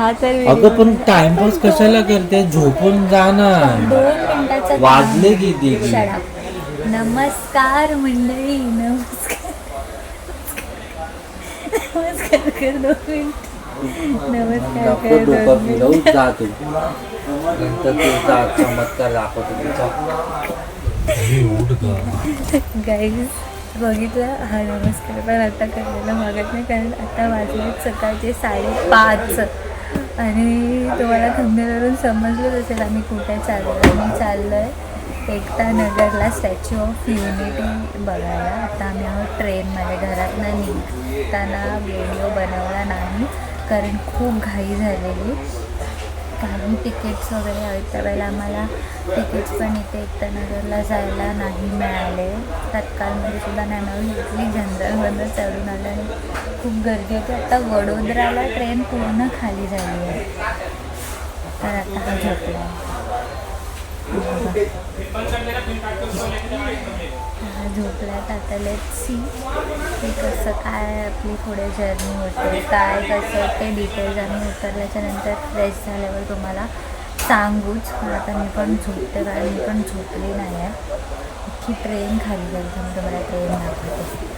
अगं पण टाइमपास कशाला करते, झोपून जा ना. 2 मिनिटाचा वाजले किती? नमस्कार मंडळी, नमस्कार नमस्कार कर 2 मिनिट. नमस्कार कर 2 मिनिट. जा तू नंतर तुझा चमत्कार दाखवतो. गाईज बघितलं हा नमस्कार पण आता करायला मागत नाही, कारण आता वाजले सकाळचे 5:30 आणि तुम्हाला थंबनेलवरून समजलंच असेल आम्ही कुठे चाललो. आम्ही चाललो आहे एकता नगरला स्टॅच्यू ऑफ युनिटी बघायला. आता आम्ही आहोत ट्रेनमध्ये. घरातनं निघताना व्हिडिओ बनवला नाही कारण खूप घाई झालेली, कारण तिकीट्स वगैरे आहेत. त्यावेळेला आम्हाला तिकीट्स पण इथे एकता नगरला जायला नाही मिळाले, तत्कालमध्ये सुद्धा नाही मिळाली. इथली जनरलमधून चढून आलं आणि खूप गर्दी होती. आता वडोदराला ट्रेन पूर्ण खाली झाली आहे, तर आता हा झोपला. हा झोपला. तर आता लेट्स सी की कसं काय आपली पुढे जर्नी होते, काय कसं ते डिटेल्स आम्ही उतरल्याच्या नंतर फ्रेश झाल्यावर तुम्हाला सांगूच. पण आता मी पण झोपते, कारण मी पण झोपली नाही आहे. इतकी ट्रेन खाली झाली, तर मी तुम्हाला ट्रेन दाखवते.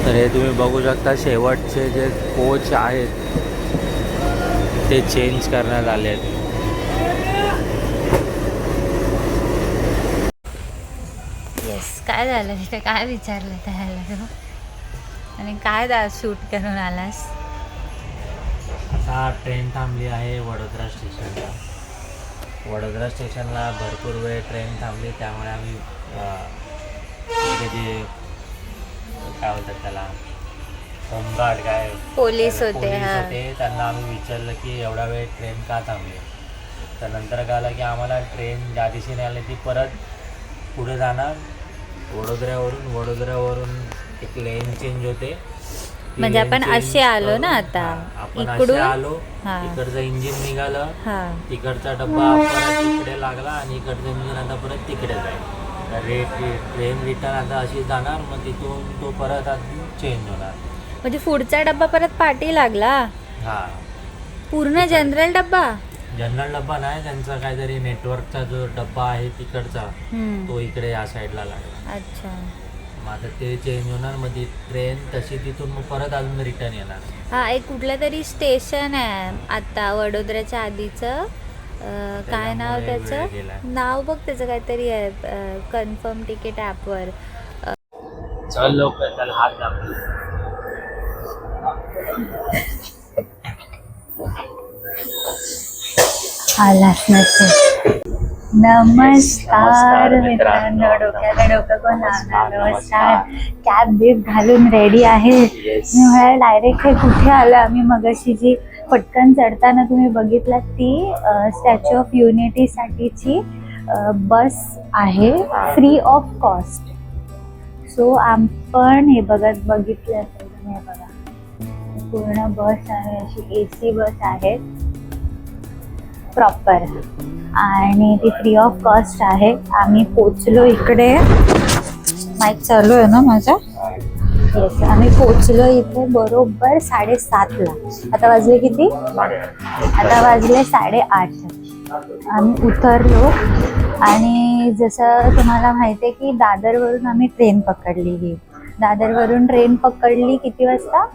तर हे तुम्ही बघू शकता, शेवटचे जे कोच आहेत ते चेंज करण्यात आले आहेत. येस, काय झालं तिथे, काय विचारलं त्याला आणि काय शूट करून आलास? आता ट्रेन थांबली आहे वडोदरा स्टेशनला. वडोदरा स्टेशनला भरपूर वेळ ट्रेन थांबली, त्यामुळे आम्ही जे काय बोलतात त्याला, होमगार्ड काय पोलीस होते, त्यांना आम्ही विचारलं की एवढा वेळ ट्रेन का थांबली. तर नंतर कळलं की आम्हाला ट्रेन ज्या दिशेने आली ती परत पुढे जाणार वडोदऱ्यावरून एक लेन चेंज होते. म्हणजे आपण असे आलो ना, आता आपण इकडून आलो, इकडचं इंजिन निघालं, तिकडचा डब्बा परत तिकडे लागला आणि इकडचं इंजिन आता परत तिकडे जाईल. ट्रेन रिटर्न आता अशी जाणार, मग तिथून तो परत चेंज होणार. म्हणजे पुढचा डब्बा परत पाठी लागला. हा, पूर्ण जनरल डब्बा नाही, त्यांचा काहीतरी नेटवर्कचा जो डब्बा आहे तिकडचा, तो इकडे या साईडला लागला. अच्छा, मग आता ते चेंज होणार, मग ती ट्रेन तशी तिथून मग परत अजून रिटर्न येणार. हा, एक कुठलं तरी स्टेशन आहे आता वडोदऱ्याच्या आधीचं, काय नाव त्याचं, नाव बघ त्याचं काहीतरी आहे, कन्फर्म तिकीट ॲपवर. चल लवकर, त्याला हात दाखव. आलाच नसेल. नमस्कार मित्रांनो, डोक्याला डोकं कोण लावणार. नमस्कार. कॅब बीब घालून रेडी आहे. मी म्हणाले डायरेक्ट हे कुठे आलं. आम्ही मगाशी जी पटकन चढताना तुम्ही बघितलात ती स्टॅच्यू ऑफ युनिटीसाठीची बस आहे, फ्री ऑफ कॉस्ट. सो आपण हे बघितलं असेल तुम्ही, हे बघा पूर्ण बस आहे, अशी AC बस आहे प्रॉपर, आणि ती फ्री ऑफ कॉस्ट आहे. आम्ही पोचलो इकडे, माईक चालू आहे ना माझा. येस, आम्ही पोचलो इथे बरोबर 7:30ला. आता वाजले किती? आता वाजले 8:30. आम्ही उतरलो आणि जसं तुम्हाला माहिती आहे की दादरवरून आम्ही ट्रेन पकडली. दादरवरून ट्रेन पकडली किती वाजता?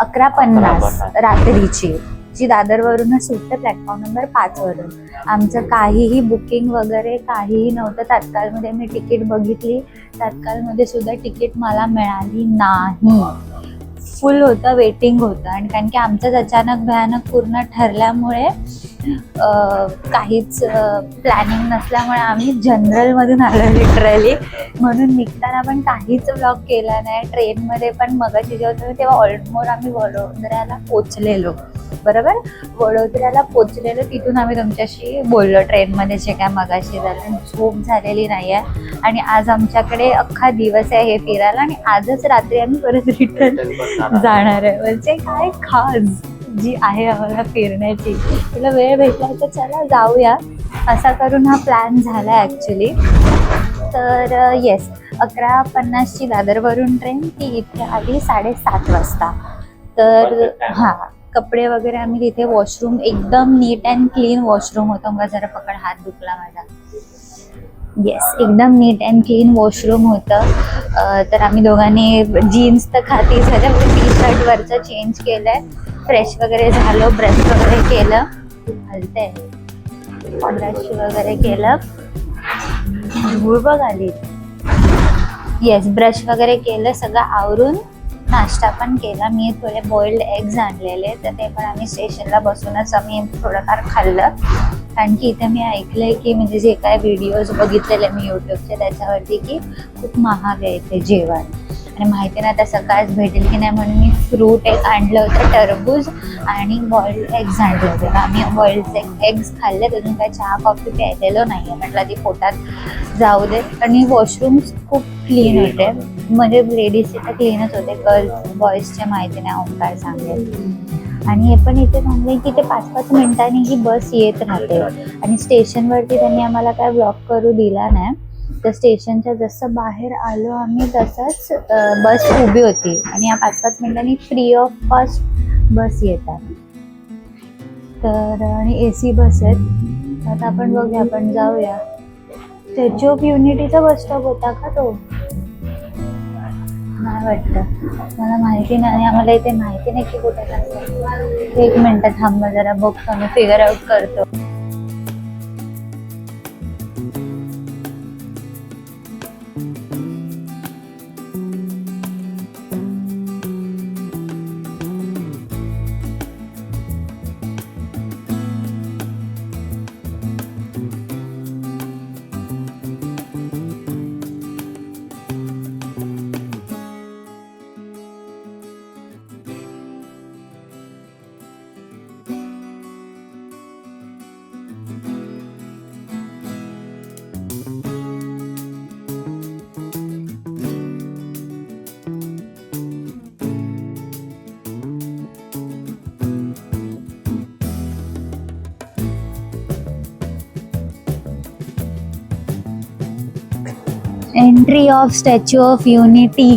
11:50 रात्रीची, जी दादरवरूनच सुटते प्लॅटफॉर्म नंबर 5 वरून. आमचं काहीही बुकिंग वगैरे काहीही नव्हतं. तात्काळमध्ये मी तिकीट बघितली, तात्काळमध्ये सुद्धा तिकीट मला मिळाली नाही. फुल होतं, वेटिंग होतं. आणि कारण की आमचंच अचानक भयानक पूर्ण ठरल्यामुळे काहीच प्लॅनिंग नसल्यामुळे आम्ही जनरलमधून आलो लिटरली. म्हणून निघताना पण काहीच व्लॉग केला नाही. ट्रेनमध्ये पण मगाशी जेव्हा होतो तेव्हा ऑलमोस्ट आम्ही वडोदऱ्याला पोचलेलो. बरोबर, वडोदऱ्याला पोचलेलो, तिथून आम्ही तुमच्याशी बोललो ट्रेनमध्ये जे काय मगाशी झालं. झोप झालेली नाही आहे आणि आज आमच्याकडे अख्खा दिवस आहे हे फिरायला, आणि आजच रात्री आम्ही परत रिटर्न जाणार आहे. म्हणजे काय खास जी आहे आम्हाला फिरण्याची, तुला वेळ भेटला तर चला जाऊया, असा करून हा प्लॅन झाला ॲक्च्युली. तर येस, 11:50ची दादरवरून ट्रेन, ती इथे आली 7:30 वाजता. तर हां, कपडे वगैरे आम्ही तिथे, वॉशरूम एकदम नीट अँड क्लीन वॉशरूम होतं. मग जरा पकड, हात दुखला माझा. येस, एकदम नीट अँड क्लीन वॉशरूम होतं. तर आम्ही दोघांनी जीन्स तर खाती झाल्या, टी शर्ट वरचं चेंज केलंय, फ्रेश वगैरे झालो, ब्रश वगैरे केलं, हलतंय ब्रश वगैरे केलं, धूळ बघ आली. येस, ब्रश वगैरे केलं, सगळं आवरून नाश्ता पण केला. मी थोडे बॉइल्ड एग्स आणलेले, तर ते पण आम्ही स्टेशनला बसूनच आम्ही थोडंफार खाल्लं. कारण की इथे मी ऐकलंय की, म्हणजे जे काय व्हिडिओज बघितलेले मी यूट्यूबचे त्याच्यावरती, की खूप महाग आहे इथे जेवण. आणि माहिती नाही आता सकाळच भेटेल की नाही, म्हणून मी फ्रूट एक आणलं होतं, टरबूज, आणि बॉइल्ड एग्स आणले होते. आम्ही बॉइल्ड एग्स खाल्ले, त्यातून काय चहा कॉफी प्यायलेलो नाही आहे, म्हटलं ती पोटात जाऊ दे. आणि वॉशरूम्स खूप क्लीन होते, म्हणजे लेडीजचे तर क्लीनच होते, गर्ल्स बॉईजचे माहिती नाही, ओंकार सांगेल. आणि हे पण इथे सांगले की ते 5-5 मिनिटांनी ही बस येत राहते. आणि स्टेशनवरती त्यांनी आम्हाला काय ब्लॉक करू दिला नाही. तर स्टेशनच्या जसं बाहेर आलो आम्ही तसंच बस उभी होती, आणि या 5-5 मिनिटांनी फ्री ऑफ कॉस्ट बस येतात. तर आणि AC बस आहेत. आता आपण बघूया, आपण जाऊया. स्टॅच्यू ऑफ युनिटीचा बस स्टॉप होता का तो? नाही वाटतं, मला माहिती नाही. आणि आम्हाला इथे माहिती नाही की कुठे जायचं. 1 मिनिट थांबा जरा, बघतो मी, फिगर आउट करतो. Entry of statue of unity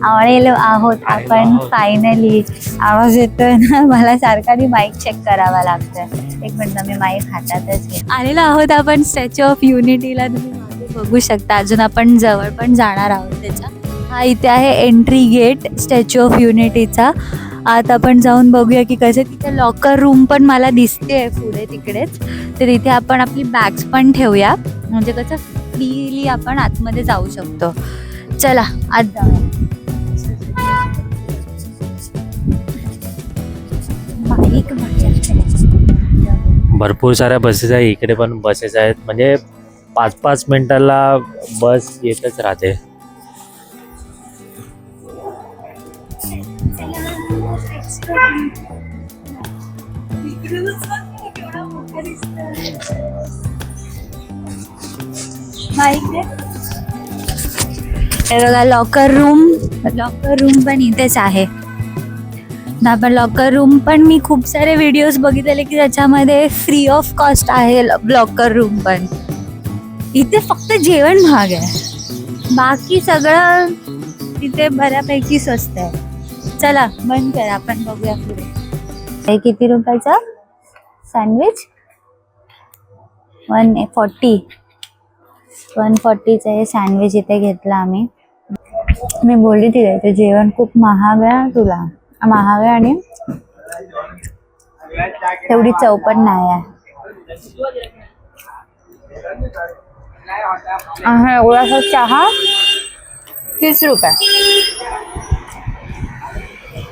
आलेलो आहोत आपण फायनली. आवाज येतोय ना मला, सारखा माईक चेक करावा लागतोय. 1 मिनिट, मी माईक हातातच घे. आलेलो आहोत आपण स्टॅच्यू ऑफ युनिटीला, तुम्ही मागे बघू शकता. अजून आपण जवळ पण जाणार आहोत त्याच्या. हा इथे आहे एंट्री गेट स्टॅच्यू ऑफ युनिटीचा. आता आपण जाऊन बघूया की कसं. तिथे लॉकर रूम पण मला दिसते पुढे तिकडेच, तर तिथे आपण आपली बॅग्स पण ठेवूया, म्हणजे कसं फ्रीली आपण आतमध्ये जाऊ शकतो. चला आत जाऊया. भरपूर साऱ्या बसेस आहे इकडे, पण बसेस आहेत म्हणजे 5-5 मिनिटाला बस येतच राहते. हे बघा, लॉकर रूम पण इथेच आहे. आपण लॉकर रूम पण मी खूप सारे व्हिडिओज बघितलेले की त्याच्यामध्ये फ्री ऑफ कॉस्ट आहे लॉकर रूम पण. इथे फक्त जेवण महाग आहे, बाकी सगळं इथे बऱ्यापैकी स्वस्त आहे. चला बंद कर, आपण बघूया पुढे. हे किती रुपयाचा सँडविच? 140चं हे सँडविच इथे घेतलं आम्ही. मी बोलली तिथे ते जेवण खूप महाग आहे, तुला महाग आहे आणि तेवढी चव पण नाही आहे. एवढासा चहा 30 रुपये.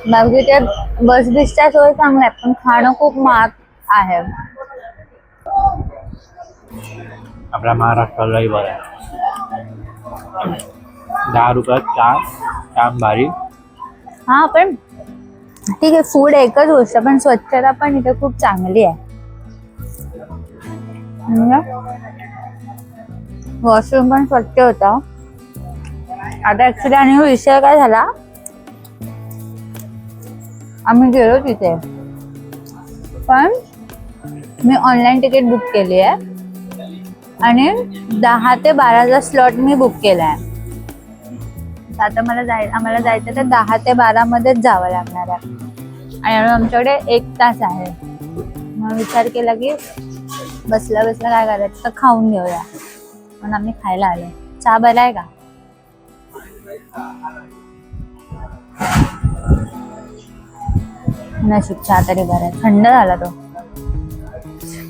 मग तिथे बस बिसच्या सोय चांगल्या आहेत, पण खाणं खूप महाग आहे. आपल्या महाराष्ट्रालाही बरं आहे. 10 रुपयात काम भारी. हा पण ठीक आहे, फूड एकच गोष्ट, पण स्वच्छता पण इथे खूप चांगली आहे. वॉशरूम पण स्वच्छ होता. आता ऍक्च्युली आणि विषय काय झाला, आम्ही गेलो तिथे पण मी ऑनलाईन तिकीट बुक केली आहे आणि 10 ते 12चा स्लॉट मी बुक केला आहे. आता आम्हाला जायचं तर 10 ते 12 मध्येच जावं लागणार आहे आणि आमच्याकडे 1 तास आहे. मग विचार केला की बसल्या बसल्या काय करायचं तर खाऊन घेऊया, म्हणून आम्ही खायला आलो. चहा बरा आहे का? नशीब चहा तरी बरा आहे, थंड झाला तो.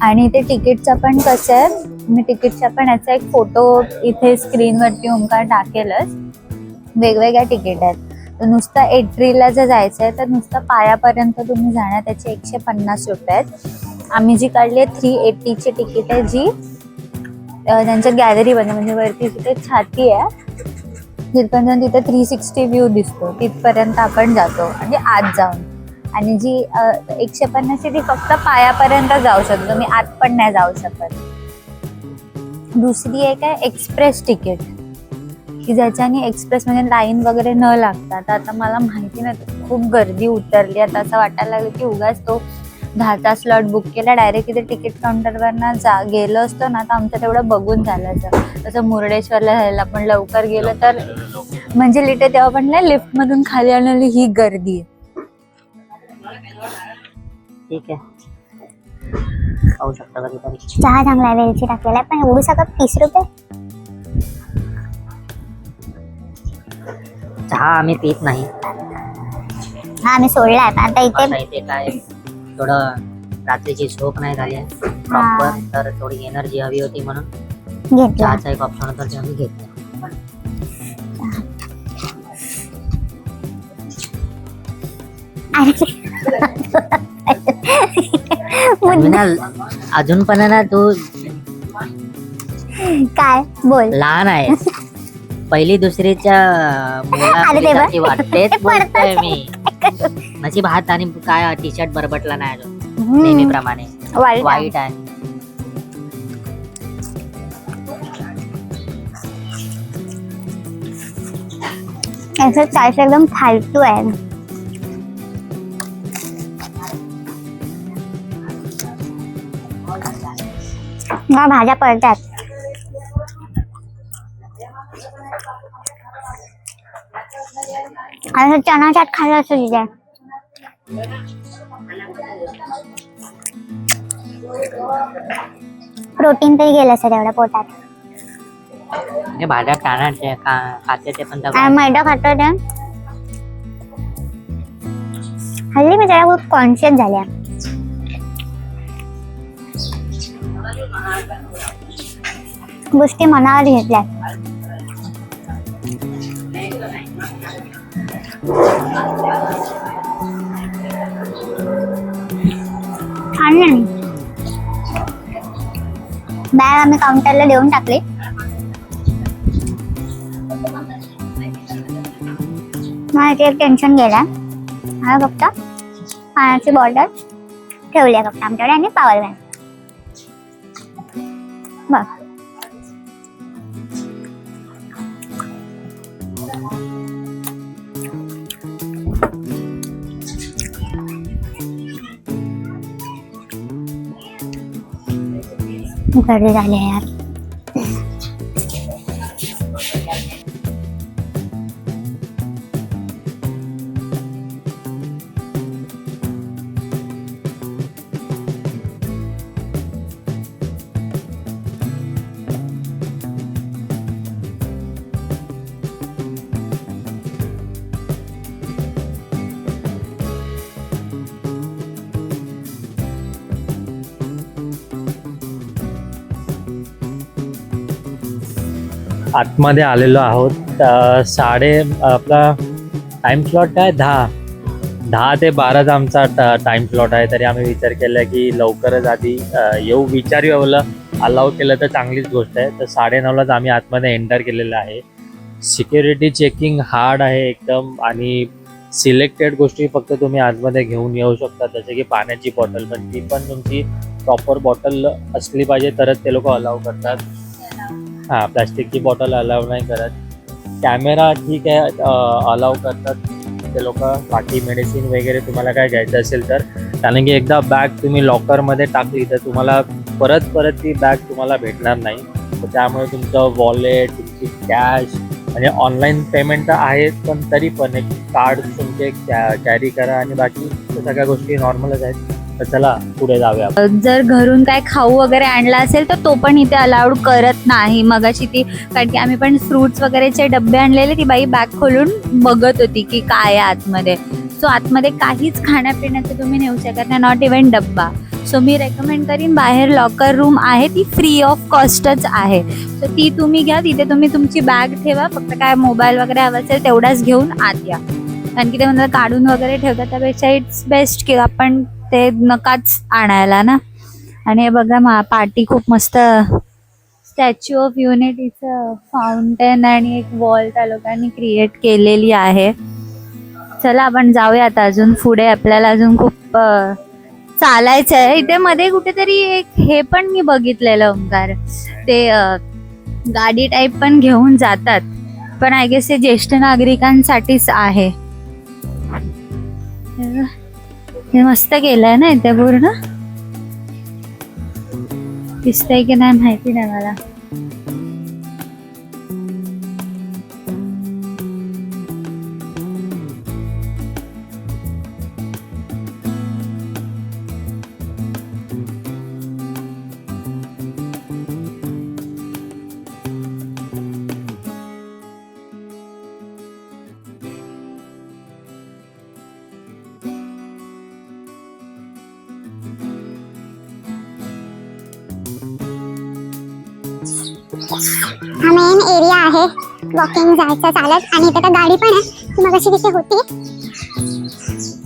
आणि ते तिकीटचं पण कसं आहे, मी तिकीटचा पण याचा एक फोटो इथे स्क्रीनवरती ओंकार टाकेलच. वेगवेगळ्या तिकीट आहेत. तर नुसतं एंट्रीला जर जायचं आहे तर नुसतं पायापर्यंत तुम्ही जाणार, त्याचे 150 रुपये आहेत. आम्ही जी काढली आहे 380ची तिकीट आहे, जी त्यांच्या गॅलरीमध्ये म्हणजे वरती तिथे छाती आहे तिथपर्यंत जाऊन तिथे 360 व्ह्यू दिसतो, तिथपर्यंत आपण जातो म्हणजे आत जाऊन. आणि जी 150ची ती फक्त पायापर्यंत जाऊ शकतो, तुम्ही आत पण नाही जाऊ शकत. दुसरी एक आहे एक्सप्रेस तिकीट, की ज्याच्याने एक्सप्रेस म्हणजे लाईन वगैरे न लागता. तर आता मला माहिती नाही, खूप गर्दी उतरली. आता असं वाटायला लागलं की उगाच तो 10चा स्लॉट बुक केला, डायरेक्ट इथे तिकीट काउंटरवरनं गेलो असतो ना तर आमचं तेवढं बघून झालं असं. तसं मुर्डेश्वरला झालेलं, पण लवकर गेलो तर म्हणजे लिटे तेव्हा पण नाही लिफ्टमधून खाली आलेली ही गर्दी. ठीक आहे, खाऊ शकता कधीतरी. चहा चांगला आहे, वेलची टाकलेला आहे, पण एवढू सगळं 30 रुपये. चहा आम्ही पित नाही. हा आम्ही सोडलाय, पण आता इथे काय थोडं रात्रीची झोप नाही झाली आहे प्रॉपर, तर थोडी एनर्जी हवी होती म्हणून चहाचा एक ऑप्शन होता ते आम्ही घेतला. अजून पण ना तू काय बोल, लहान आहे. पहिली दुसरीच्या मुलाची वाटतेच बोलतोय मी. नशीब हात आणि काय टी शर्ट बरबटला नाही अजून, नेहमीप्रमाणे वाईट आहे. याचं चायचं एकदम फालतू आहे. भाज्या पडतात. आणि चणा चाट खायला असं तिथे प्रोटीन तरी गेलं असं तेवढ्या पोटात. भाज्या टाणाचे खाते ते पण मैदा खातो ते. हल्ली मी त्याला खूप कॉन्शियस झाल्या. गोष्टी मनावर घेतल्या. बॅग आम्ही काउंटरला देऊन टाकली. मला एक टेन्शन गेला. हा फक्त पाण्याची बॉटल ठेवली आहे फक्त आमच्याकडे आणि पावर बँक बघ. गर्दी झाली आहे यार. आतमध्ये आलेलो आहोत. आपला टाइम स्लॉट काय 10 ते 12चा आमचा टाइम स्लॉट आहे. तरी आम्ही विचार केला की लवकरच आधी येऊ, विचारूया. अलाव केलं तर चांगलीच गोष्ट आहे. तर 9:30लाच आम्ही आतमध्ये एंटर केलेलं आहे. सिक्युरिटी चेकिंग हार्ड आहे एकदम आणि सिलेक्टेड गोष्टी फक्त तुम्ही आतमध्ये घेऊन येऊ शकता, जसे की पाण्याची बॉटल, पण ती पण तुमची प्रॉपर बॉटल असली पाहिजे तरच ते लोक अलाव करतात. हां, प्लॅस्टिकची बॉटल अलाव नाही करत. कॅमेरा ठीक आहे, अलाव करतात. ते लोक बाकी मेडिसिन वगैरे तुम्हाला काय घ्यायचं असेल तर, कारण की एकदा बॅग तुम्ही लॉकरमध्ये टाकली तर तुम्हाला परत ती बॅग तुम्हाला भेटणार नाही. तर त्यामुळे तुमचं वॉलेट, तुमची कॅश आणि ऑनलाईन पेमेंट तर आहेत, पण तरी पण एक कार्ड तुमचे कॅरी करा आणि बाकी सगळ्या गोष्टी नॉर्मलच आहेत. तर चला पुढे जाऊया. जर घरून काय खाऊ वगैरे आणला असेल तर तो पण इथे अलाउड करत नाही. मगाशी ती, कारण की आम्ही पण फ्रुट्स वगैरेचे डबे आणलेले, ती बाई बॅग खोलून बघत होती की काय आहे आतमध्ये. सो आतमध्ये काहीच खाण्यापिण्याचं तुम्ही नेऊ शकत नाही, नॉट इव्हन डब्बा. सो मी रेकमेंड करीन, बाहेर लॉकर रूम आहे, ती फ्री ऑफ कॉस्टच आहे. सो ती तुम्ही घ्या, तिथे तुम्ही तुमची बॅग ठेवा, फक्त काय मोबाईल वगैरे हवा असेल तेवढाच घेऊन आत या. कारण की ते म्हणतात काढून वगैरे ठेवतात, त्यापेक्षा इट्स बेस्ट की आपण ते नकाच आणायला ना. आणि हे बघा पार्टी खूप मस्त, स्टॅच्यू ऑफ युनिटीचं फाउंटेन आणि एक वॉल त्या लोकांनी क्रिएट केलेली आहे. चला आपण जाऊया आता अजून पुढे, आपल्याला अजून खूप चालायचं आहे. इथे मध्ये कुठेतरी एक हे पण मी बघितलेलं ओंकार, ते गाडी टाईप पण घेऊन जातात, पण आय गेस ते ज्येष्ठ नागरिकांसाठीच आहे. हे मस्त केलंय ना इथे, पूर्ण दिसतंय की नाही माहिती नाही मला. हा मेन एरिया आहे वॉकिंग जायचं चालत. आणि इथे तर गाडी पण आहे, ती मगाशी तिथे होती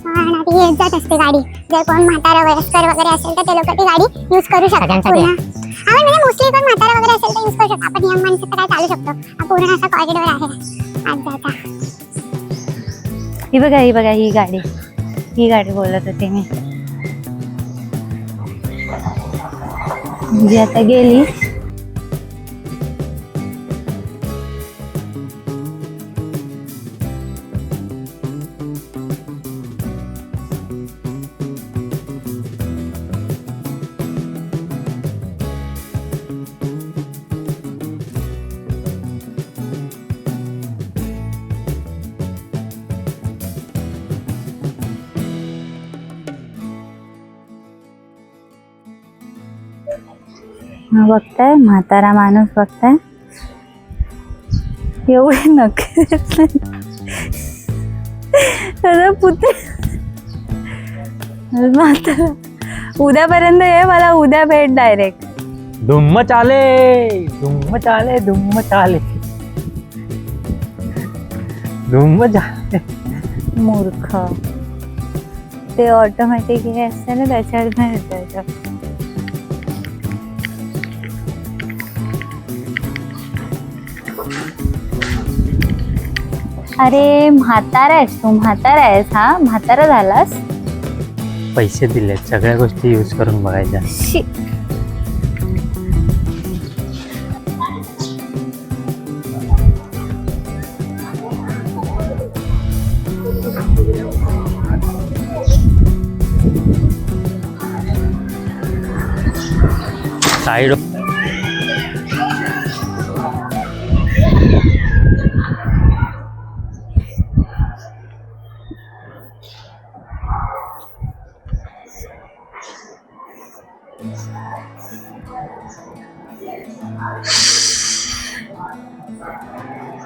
आणि ती येत जात असते गाडी. जर कोण म्हातारा वयस्कर वगैरे असेल तर ते लोक ती गाडी यूज करू शकतात. आपण म्हणजे मोस्टली कोण म्हातारा वगैरे असेल तर यूज करू शकतो. आपण नियम मानून काय चालू शकतो. हा पूर्ण असा कॉरिडॉर आहे आज जाता. ही बघा ही गाडी बोलत होते मी, जी आता गेली. बघताय म्हातारा माणूस, बघताय एवढे नखे पुते. म्हातारा उद्यापर्यंत ये, मला उद्या भेट डायरेक्ट. धुम्म चाले धुम्म चाले धुम्म चाले धुम्म चाले. मूर्ख, ते ऑटोमॅटिक हे असते ना, त्याच्यावर नाही येतं. अरे म्हातारा आहेस तू, म्हातारा आहेस. हा म्हातारा झालास. पैसे दिलेत, सगळ्या गोष्टी यूज करून बघायच्या. Side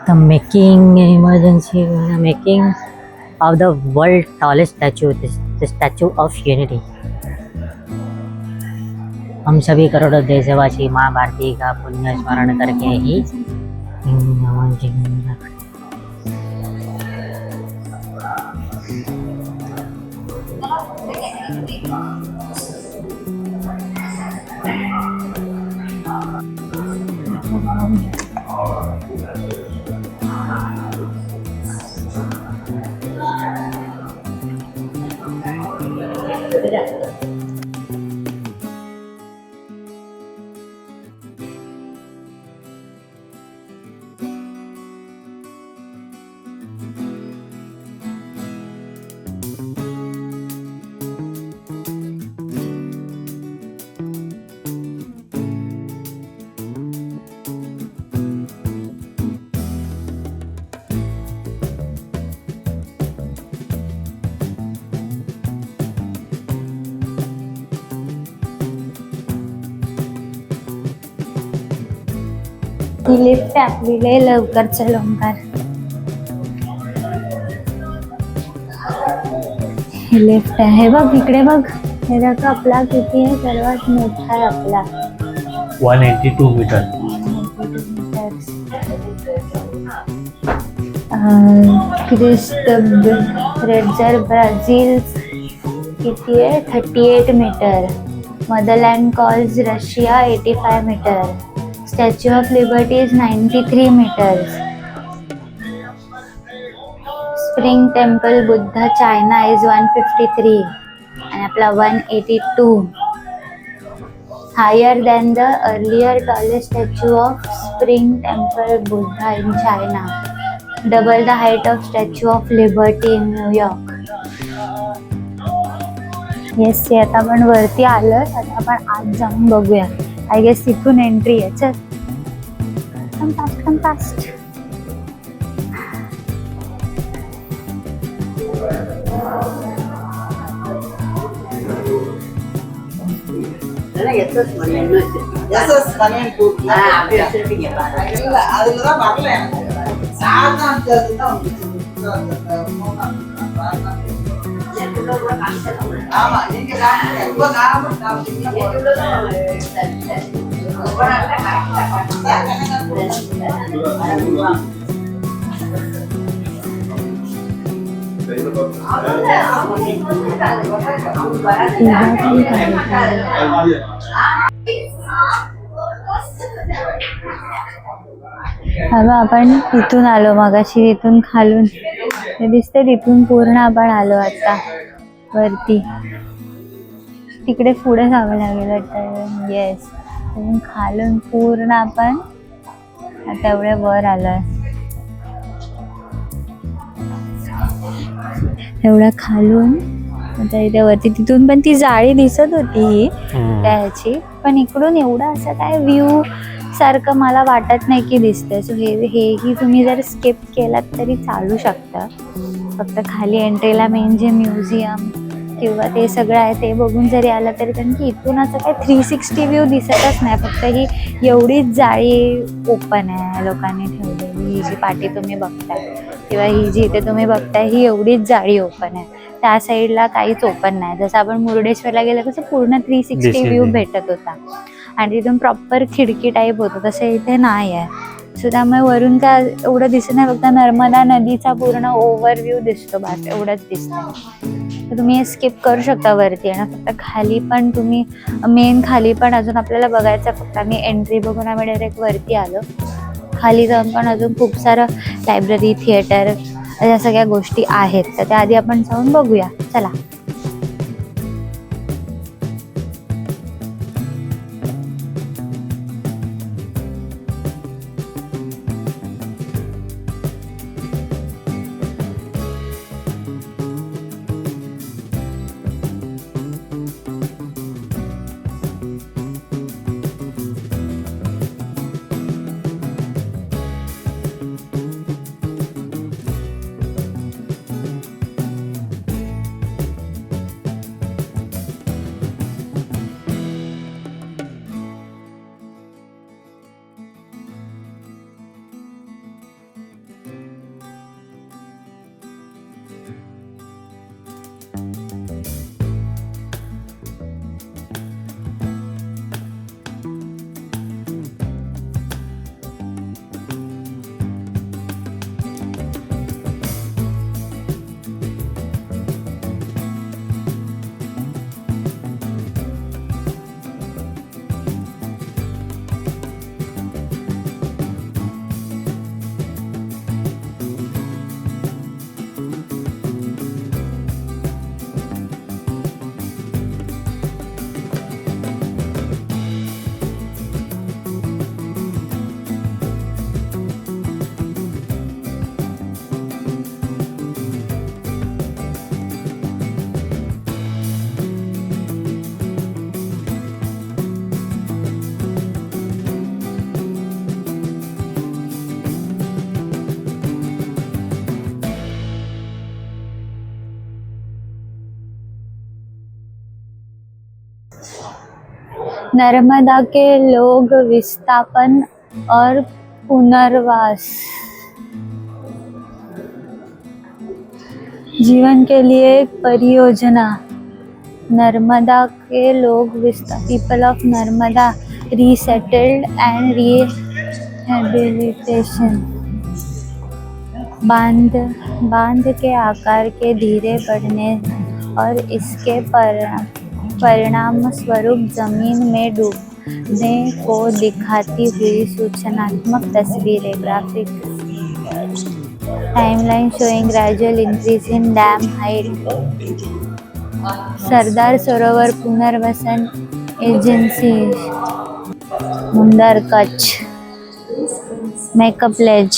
The making of the world tallest statue, the Statue of Unity. हम सभी करोड़ों देशवासी माँ भारती का पुण्य स्मरण करके ही ही लिफ्ट आहे आपली, लय लवकर चल ओंकार. ही लिफ्ट आहे बघ, इकडे बघ. हे दाखव आपला किती आहे, सर्वात मोठा आहे आपला. 182 मीटर. रेडझर ब्राझील किती आहे, 38 metre. Motherland calls Russia 85 metre. Statue of liberty is 93 metres. Spring temple Buddha China is 153 आणि आपला 182. Higher than the earlier tallest statue of spring temple Buddha in China. Double the height of statue of liberty in New York. Yes, आता आपण वरती आलो. आता आपण आत जाऊन बघूया. आय गेस तिथून एंट्री आहे. चल कम फास्ट. आपण तिथून आलो, मगाशी तिथून खालून ते दिसते, तिथून पूर्ण आपण आलो आता वरती. तिकडे पुढे जावं लागेल वाटतं. येस, खालून पूर्ण आपण आता एवढे वर आलोय. एवढ्या खालून आता इथे वरती. तिथून पण ती जाळी दिसत होती ही त्याची, पण इकडून एवढा असं काय व्ह्यू सारखं मला वाटत नाही की दिसतंय. सो हेही तुम्ही जर स्किप केलात तरी चालू शकता. फक्त खाली एंट्रीला मेन जे म्युझियम किंवा ते सगळं आहे ते बघून जरी आलं तरी, कारण की इथून असं काय 360 व्ह्यू दिसतच नाही. फक्त ही एवढीच जाळी ओपन आहे लोकांनी ठेवलेली. ही जी पाटी तुम्ही बघताय किंवा ही जी इथे तुम्ही बघताय, ही एवढीच जाळी ओपन आहे. त्या साईडला काहीच ओपन नाही. जसं आपण मुरुडेश्वरला गेलं कसं पूर्ण 360 व्ह्यू भेटत होता आणि तिथून प्रॉपर खिडकी टाईप होतं, तसं इथे नाही आहे. सो त्यामुळे वरून काय एवढं दिसत नाही. फक्त नर्मदा नदीचा पूर्ण ओव्हरव्ह्यू दिसतो, बस एवढंच दिसतं. तर तुम्ही हे स्किप करू शकता वरती. आणि फक्त खाली पण तुम्ही मेन खाली पण अजून आपल्याला बघायचं. फक्त आम्ही एंट्री बघून आम्ही डायरेक्ट वरती आलो. खाली जाऊन पण अजून खूप सारं लायब्ररी, थिएटर या सगळ्या गोष्टी आहेत. तर त्याआधी आपण जाऊन बघूया. चला. नर्मदा के लोग विस्थापन और पुनर्वास, जीवन के लिए एक परियोजना, नर्मदा के लोग people of Narmada resettled and rehabilitation, बांध के आकार के धीरे बढ़ने और इसके परिणाम स्वरूप जमीन में डूबने को दिखाती हुई सूचनात्मक तस्वीरें, graphic timeline showing gradual increase in dam height, Sardar Sarovar पुनर्वसन एजन्सी मुंदर कच्छ, मेकअप प्लेज.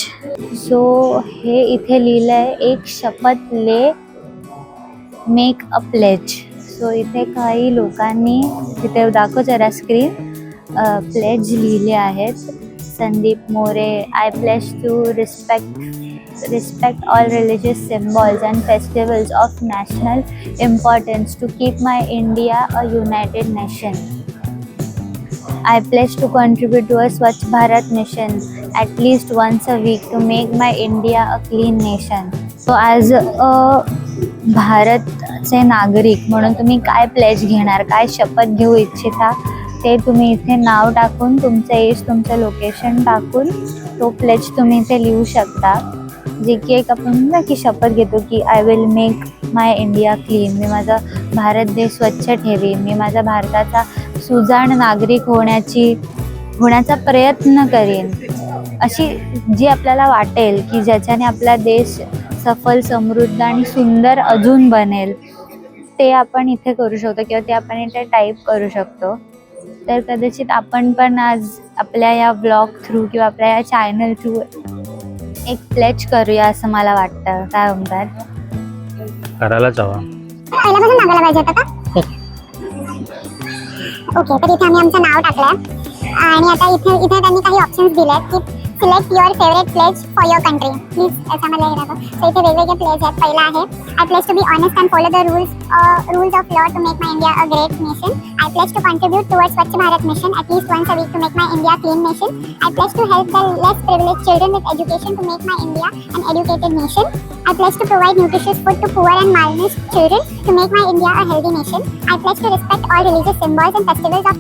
सो हे इथे लिहिलं आहे, एक शपथ ले मेक अ प्लेज. सो इथे काही लोकांनी, तिथे दाखव जरा स्क्रीन, प्लेज लिहिले आहेत. Sandeep More, I pledge to respect all religious symbols and festivals of national importance to keep my India a united nation. I pledge to contribute to a Swachh Bharat mission at least once a week to make my India a clean nation. So as a भारतचे नागरिक म्हणून तुम्ही काय pledge घेणार, काय शपथ घेऊ इच्छिता, ते तुम्ही इथे नाव टाकून, तुमचं एज, तुमचं लोकेशन टाकून तो प्लेज तुम्ही इथे लिहू शकता. जे की एक आपण ना की शपथ घेतो की I will make my India clean, मी माझा भारत देश स्वच्छ ठेवीन, मी माझा भारताचा सुजाण नागरिक होण्याचा प्रयत्न करीन. अशी जी आपल्याला वाटेल की ज्याच्याने आपला देश सफल, समृद्ध आणि सुंदर अजून बनेल, ते आपण इथे करू शकतो किंवा ते आपण इथे टाईप करू शकतो. तर कदाचित आपण पण आज आपल्या या ब्लॉग थ्रू किंवा आपल्या या चॅनल थ्रू एक प्लेज करूया असं मला वाटतं. काय ओंकार? करायलाच हवा. पहिल्यापासून सांगायला पाहिजे होतं का? ओके, तर इथे आम्ही आमचं नाव टाकलंय आणि आता इथे त्यांनी काही ऑप्शन्स दिलेत की select your favourite pledge for your country. Please याच्यामध्ये हे दाखव. सो इथे वेगवेगळे प्लेज आहेत. पहिला आहे I pledge to be honest and follow the rules of law to make my India a great nation. I pledge to contribute towards Swachh Bharat mission at least once a week to make my India clean nation. I pledge to help the less privileged children with education to make my India an educated nation. I pledge to provide nutritious food to poor and malnourished children to make my India a healthy nation. I pledge to respect all religious symbols and festivals of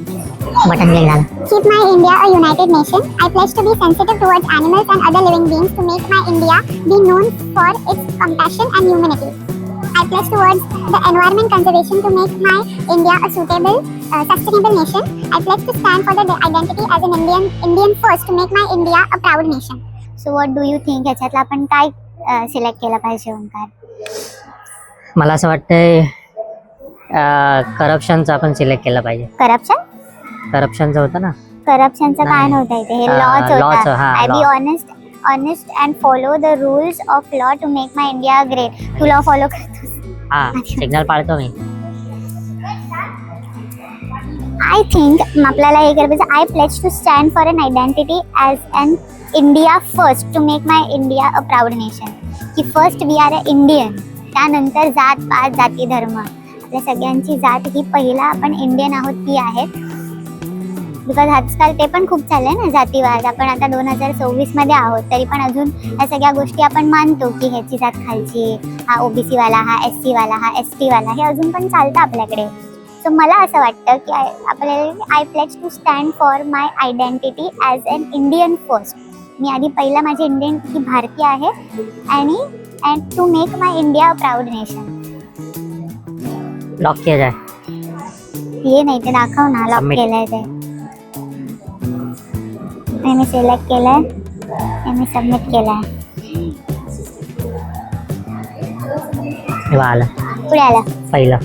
keep my India a united nation. I pledge to be sensitive towards animals and other living beings to make my India be known for its compassion and humanity. I pledge towards the environment conservation to make my India a sustainable nation. I pledge to stand for the identity as an Indian first to make my India a proud nation. So what do you think? ह्याच्यातलं आपण काय select केलं पाहिजे ओंकार? मला असं वाटतंय करप्शनचं आपण select केलं पाहिजे. करप्शनचं होतं ना. करप्शनचं काय नव्हतं इथे, हे लॉच होतं. I be honest and follow the rules of law to make my India great. तू लॉ फॉलो करतोस? हा, सिग्नल पाळतो मी. आय थिंक आपल्याला हे करायचं पाहिजे. I pledge to stand for an identity as an India first to make my India a proud nation. की first we are a Indian, त्यानंतर जात पात, जाती, धर्म, आपल्या सगळ्यांची जात ही पहिला आपण इंडियन आहोत ती आहे. बिकॉज आजकाल ते पण खूप चाललंय ना जातीवाद. आपण आता 2024 आहोत तरी पण अजून या सगळ्या गोष्टी आपण मानतो की ह्याची जात खालची, हा OBC वाला, हा SC वाला, हा ST वाला, हे अजून पण चालतं आपल्याकडे. सो मला असं वाटतं की आपल्याला I pledge to stand for my identity as an Indian first. मी आधी पहिला माझी इंडियन ही भारतीय आहे आणि and to make my India a proud nation. Lock केलं आहे हे नाही ते दाखव ना. लॉक केलंय ते मी सिलेक्ट केलंय, मी सबमिट केलंय. आलं पुढे आलं पहिलं.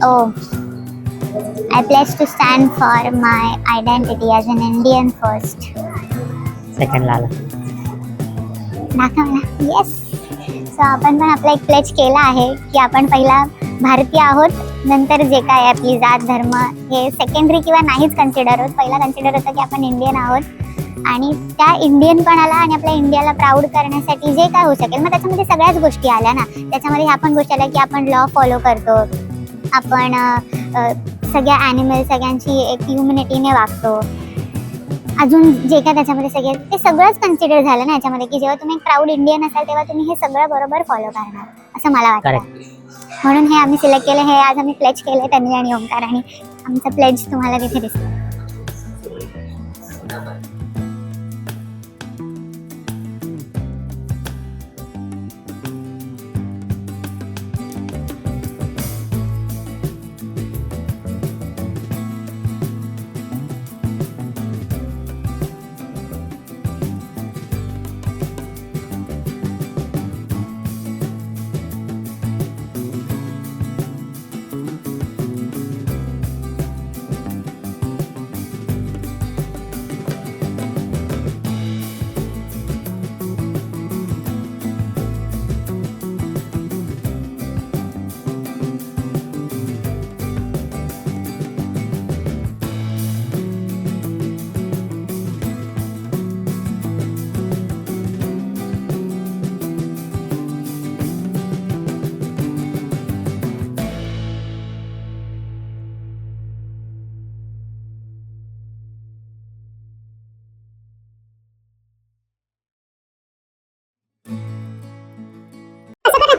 ओ I pledge to stand for my identity as an Indian first. सेकंडला आलं दाखवला. येस. सो आपण पण आपला एक प्लेज केला आहे की आपण पहिला भारतीय आहोत, नंतर जे काय आपली जात, धर्म हे सेकंडरी किंवा नाहीच कन्सिडर होत. पहिला कन्सिडर होतं की आपण इंडियन आहोत आणि त्या इंडियनपणाला आणि आपल्या इंडियाला प्राऊड करण्यासाठी जे काय होऊ शकेल. मग त्याच्यामध्ये सगळ्याच गोष्टी आल्या ना. त्याच्यामध्ये ह्या पण गोष्टी आल्या की आपण लॉ फॉलो करतो, आपण सगळ्या ॲनिमल सगळ्यांची एक ह्युमॅनिटीने वागतो, अजून जे काय त्याच्यामध्ये सगळे ते सगळंच कन्सिडर झालं ना याच्यामध्ये, की जेव्हा तुम्ही प्राऊड इंडियन असाल तेव्हा तुम्ही हे सगळं बरोबर फॉलो करणार असं मला वाटतं. म्हणून हे आम्ही सिलेक्ट केलं. हे आज आम्ही प्लेज केले तन्वी आणि ओंकार, आणि आमचं प्लेज तुम्हाला तिथे दिसतं.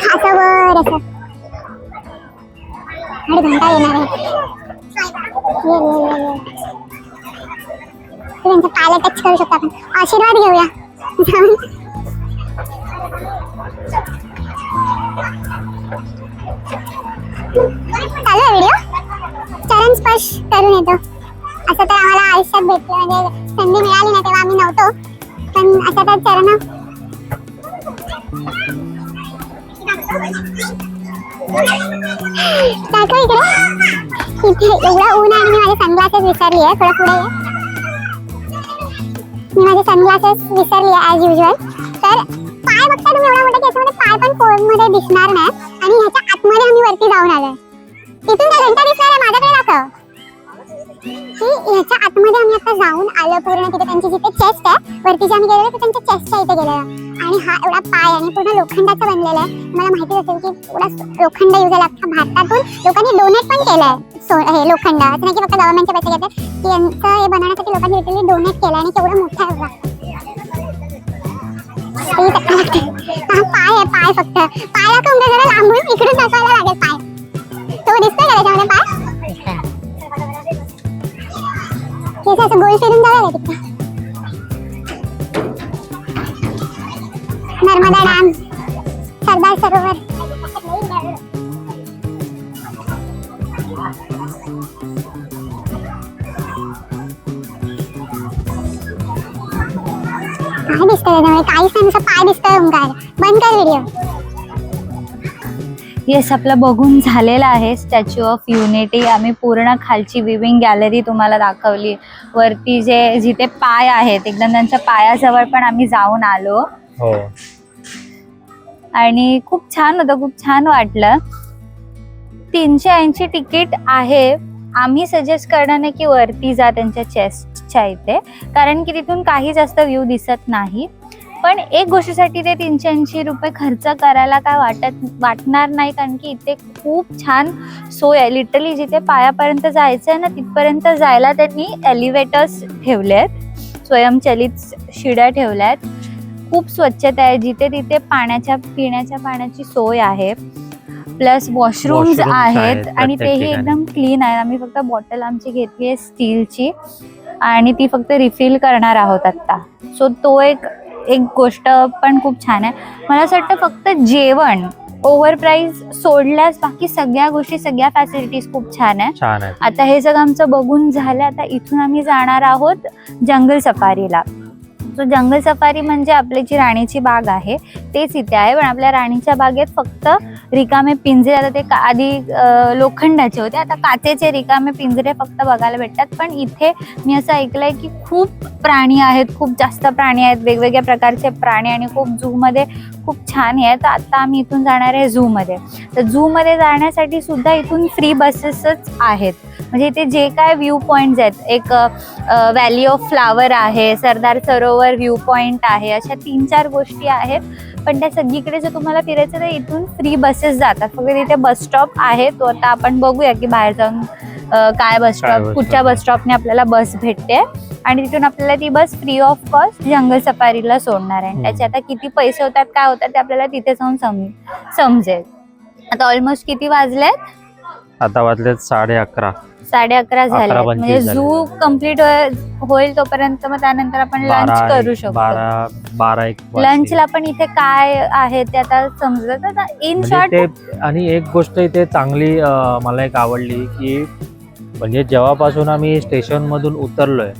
खासावर असं आणि घंटा येणार आहे. त्यांच्या पायाला टच करू शकतो आपण. आशीर्वाद घेऊया. चालू आहे व्हिडिओ. चरण स्पर्श करून येतो. असं तर आम्हाला आयुष्यात भेटलं, म्हणजे संधी मिळाली ना तेव्हा आम्ही नव्हतो, पण असं तर चरण दाखव इकडे. इथे एवढा ऊन आहे आणि मी माझे सनग्लासेस विसरली आहे. थोडं पुढे ये. मी माझे सनग्लासेस विसरली आहे ॲज युजल. तर पाय बघता तुम्ही एवढा मोठा की याच्यामध्ये पाय पण फोनमध्ये दिसणार नाही, आणि ह्याच्या आतमध्ये आम्ही वरती जाऊन आलोय. तिथून त्या घंटा दिसणार आहे, माझ्याकडे दाखव. की ह्याच्या आतमध्ये आम्ही आता जाऊन आलो पूर्ण. तिथे त्यांची जिथे चेस्ट आहे वरती जे आम्ही गेलेलो, त्यांच्या चेस्टच्या इथे गेलेलो, आणि हा एवढा पाय आणि पूर्ण लोखंडाचा बनलेला आहे. मला माहिती असेल की एवढा लोखंड यूज झाला अख्खा भारतातून. लोकांनी डोनेट पण केलंय हे लोखंड. असं नाही की फक्त गव्हर्नमेंटचे पैसे घेतात, की यांचं हे बनवण्यासाठी लोकांनी लिटरली डोनेट केलं, आणि केवढं मोठं आहे बघा. हा पाय आहे, पाय फक्त पायाला का जरा लांबून इकडून दाखवायला लागेल पाय. तो दिसतोय का त्याच्यामध्ये पाय? असं गोल फिरून जाऊया तिथे. नर्मदा डॅम, सरदार सरोवर. काय दिसतंय त्याच्यामध्ये? काहीच नाही, नुसतं पाय दिसतोय. ओंकार बंद कर व्हिडिओ. येस, आपलं बघून झालेलं आहे स्टॅच्यू ऑफ युनिटी. आम्ही पूर्ण खालची विविंग गॅलरी तुम्हाला दाखवली. वरती जिथे पाय आहेत एकदम त्यांच्या पायाजवळ पण आम्ही जाऊन आलो. हो, आणि खूप छान होतं, खूप छान वाटलं. 380 तिकीट आहे. आम्ही सजेस्ट करणार नाही की वरती जा त्यांच्या चेस्टच्या इथे, कारण की तिथून काही जास्त व्ह्यू दिसत नाही. पण एक गोष्टीसाठी ते 380 रुपये खर्च करायला काय वाटणार नाही, कारण की इथे खूप छान सोय आहे. लिटरली जिथे पायापर्यंत जायचं आहे ना तिथपर्यंत जायला त्यांनी एलिव्हेटर्स ठेवले आहेत, स्वयंचलित शिड्या ठेवल्या आहेत. खूप स्वच्छता आहे. जिथे तिथे पिण्याच्या पाण्याची सोय आहे. प्लस वॉशरूम्स आहेत, आणि तेही एकदम क्लीन आहेत. आम्ही फक्त बॉटल आमची घेतली आहे स्टीलची, आणि ती फक्त रिफिल करणार आहोत आता. सो तो एक गोष्ट पण खूप छान आहे. मला असं वाटतं फक्त जेवण ओव्हर प्राइस सोडल्यास बाकी सगळ्या गोष्टी, सगळ्या फॅसिलिटीज खूप छान आहे. आता हे सगळं आमचं बघून झालं. आता इथून आम्ही जाणार आहोत जंगल सफारीला. सो जंगल सफारी म्हणजे आपली जी राणीची बाग आहे तेच इथे आहे, पण आपल्या राणीच्या बागेत फक्त रिकामे पिंजरे. आता ते आधी लोखंडाचे होते, आता काचेचे रिकामे पिंजरे फक्त बघायला भेटतात. पण इथे मी असं ऐकलंय की खूप प्राणी आहेत, खूप जास्त प्राणी आहेत, वेगवेगळ्या प्रकारचे प्राणी, आणि खूप झूमध्ये खूप छान आहे. तर आता आम्ही इथून जाणार आहे झूमध्ये. तर झूमध्ये जाण्यासाठी सुद्धा इथून फ्री बसेसच आहेत. म्हणजे इथे जे काय व्ह्यू पॉईंट्स आहेत, एक व्हॅली ऑफ फ्लावर आहे, सरदार सरोवर व्ह्यू पॉईंट आहे, अशा 3-4 गोष्टी आहेत. पण त्या सगळीकडे जर तुम्हाला फिरायचं तर इथून फ्री बसेस जातात. फक्त इथे बस स्टॉप आहे, तो आता आपण बघूया की बाहेर जाऊन काय बस स्टॉप, कुठच्या बस स्टॉपने आपल्याला बस भेटते. आणि तिथून आपल्याला ती बस फ्री ऑफ कॉस्ट जंगल सफारीला सोडणार आहे. त्याचे आता किती पैसे होतात काय होतात ते आपल्याला तिथे जाऊन समजेल. आता ऑलमोस्ट किती वाजलेत? आता वाजलेत 11:30. 11:30 झाले. 11:25 म्हणजे झू कम्प्लीट होईल तोपर्यंत मग त्यानंतर आपण लंच करू शकतो. 12-1 लंचला पण इथे काय आहे ते आता समजत. इन शॉर्ट आणि एक गोष्ट इथे चांगली मला एक आवडली की म्हणजे जेव्हापासून आम्ही स्टेशन मधून उतरलोय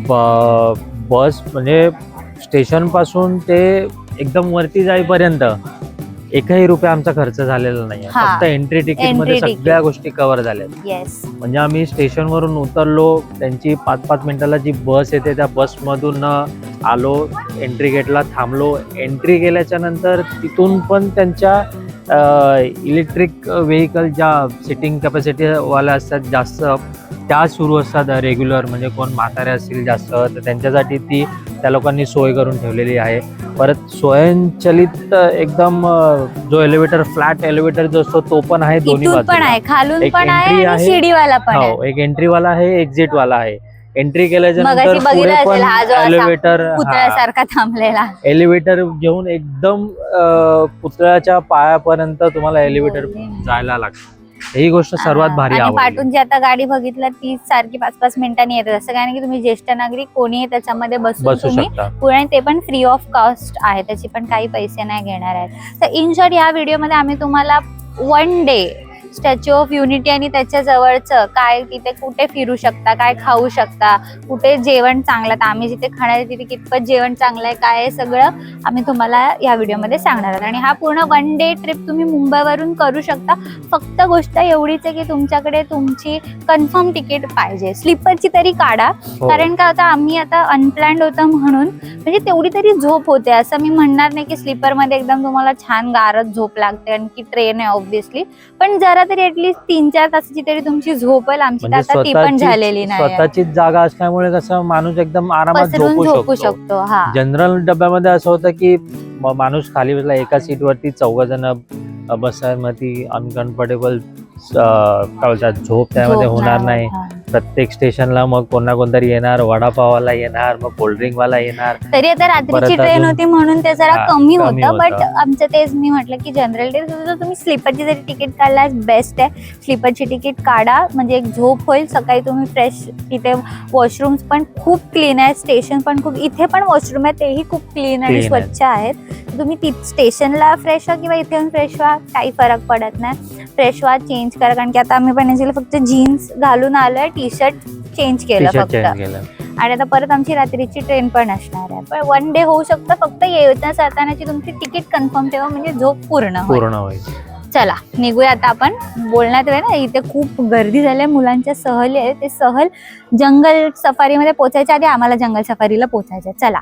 बस म्हणजे स्टेशन पासून ते एकदम वरती जाईपर्यंत एकही रुपया आमचा खर्च झालेला नाही. फक्त एंट्री तिकीट मध्ये सगळ्या गोष्टी कव्हर झाल्या. म्हणजे आम्ही स्टेशन वरून उतरलो, त्यांची 5-5 मिनिटाला जी बस येते त्या बस मधून आलो, एंट्री गेटला थांबलो. एंट्री केल्याच्या नंतर तिथून पण त्यांच्या इलेक्ट्रिक व्हेकल ज्या सिटिंग कॅपॅसिटी वाल्या असतात जास्त त्या सुरू असतात रेग्युलर. म्हणजे कोण म्हातारे असतील जास्त तर त्यांच्यासाठी ती त्या लोकांनी सोय करून ठेवलेली आहे. परत स्वयंचलित एकदम जो एलिव्हेटर फ्लॅट एलिव्हेटर जो असतो तो पण आहे दोन्ही बाजूला. पण आहे, खालून पण आहे आणि शिडीवाला पण आहे. हो, एक एंट्री वाला आहे, एक्झिट वाला आहे. एंट्री केल्याच्या मगाशी नंतर बघितलं पुढे असेल पण हा जो असा एलिव्हेटर पुतळ्यासारखा थांबलेला एलिव्हेटर घेऊन एकदम पुतळ्याच्या पायापर्यंत तुम्हाला एलिव्हेटर जायला लागतं. ही गोष्ट सर्वात भारी आवडली. पाठून जी आता गाडी बघितलं ती सारखी 5-5 मिनिटांनी येते. असं काय नाही की तुम्ही ज्येष्ठ नागरिक कोणी त्याच्यामध्ये बसू शकता. पुढे ते पण फ्री ऑफ कॉस्ट आहे, त्याची पण काही पैसे नाही घेणार आहेत. तर इन शॉर्ट या व्हिडिओमध्ये आम्ही तुम्हाला 1 डे स्टॅच्यू ऑफ युनिटी आणि त्याच्या जवळचं काय तिथे कुठे फिरू शकता, काय खाऊ शकता, कुठे जेवण चांगलं, तर आम्ही जिथे खाणार तिथे कितपत जेवण चांगलं आहे काय आहे सगळं आम्ही तुम्हाला या व्हिडिओमध्ये सांगणार आहोत. आणि हा पूर्ण 1 डे ट्रिप तुम्ही मुंबईवरून करू शकता. फक्त गोष्ट एवढीच आहे की तुमच्याकडे तुमची कन्फर्म तिकीट पाहिजे. स्लीपरची तरी काढा, कारण का आता आम्ही आता अनप्लॅन्ड होतं म्हणून म्हणजे तेवढी तरी झोप होते. असं मी म्हणणार नाही की स्लीपरमध्ये एकदम तुम्हाला छान गारच झोप लागते आणि की ट्रेन आहे ऑब्व्हियसली, पण जरा तरी ऍटलीस्ट 3-4 तासाची तरी तुमची झोप आहे. आमची आता ती पण झालेली नाही. स्वतःचीच जागा असल्यामुळे कसं माणूस एकदम आरामात झोपू शकतो. जनरल डब्यामध्ये असं होतं की माणूस खाली बसला एका सीट वरती 4 जण बसायला, मग ती अनकम्फर्टेबल झोप त्यामध्ये होणार नाही. प्रत्येक स्टेशनला मग कोणतरी येणार, वडापाववाला येणार, मग कोल्ड्रिंक वाला येणार. तरी आता रात्रीची ट्रेन होती म्हणून ते जरा कमी होतं. बट आमचं तेच मी म्हटलं की जनरल डे तुम्ही स्लीपरची जरी तिकीट काढला बेस्ट आहे. स्लीपरची तिकीट काढा म्हणजे एक झोप होईल. सकाळी तुम्ही फ्रेश, इथे वॉशरूम्स पण खूप क्लीन आहेत, स्टेशन पण खूप, इथे पण वॉशरूम आहे तेही खूप क्लीन आणि स्वच्छ आहेत. तुम्ही स्टेशनला फ्रेश व्हा किंवा इथे येऊन फ्रेश व्हा, काही फरक पडत नाही. फ्रेश व्हा, चेंज करा, कारण की आता आम्ही पण फक्त जीन्स घालून आलोय, टी शर्ट चेंज केलं फक्त. आणि आता परत आमची रात्रीची ट्रेन पण असणार आहे. पण 1 डे होऊ शकतं. फक्त येता जातानाची तुमची तिकीट कन्फर्म ठेवा म्हणजे झोप पूर्ण होईल. चला निघूया आता आपण. बोलण्यात वेळ ना, इथे खूप गर्दी झाली आहे, मुलांच्या सहली आहे. ते सहल जंगल सफारीमध्ये पोहोचायच्या आधी आम्हाला जंगल सफारीला पोहोचायचं. चला.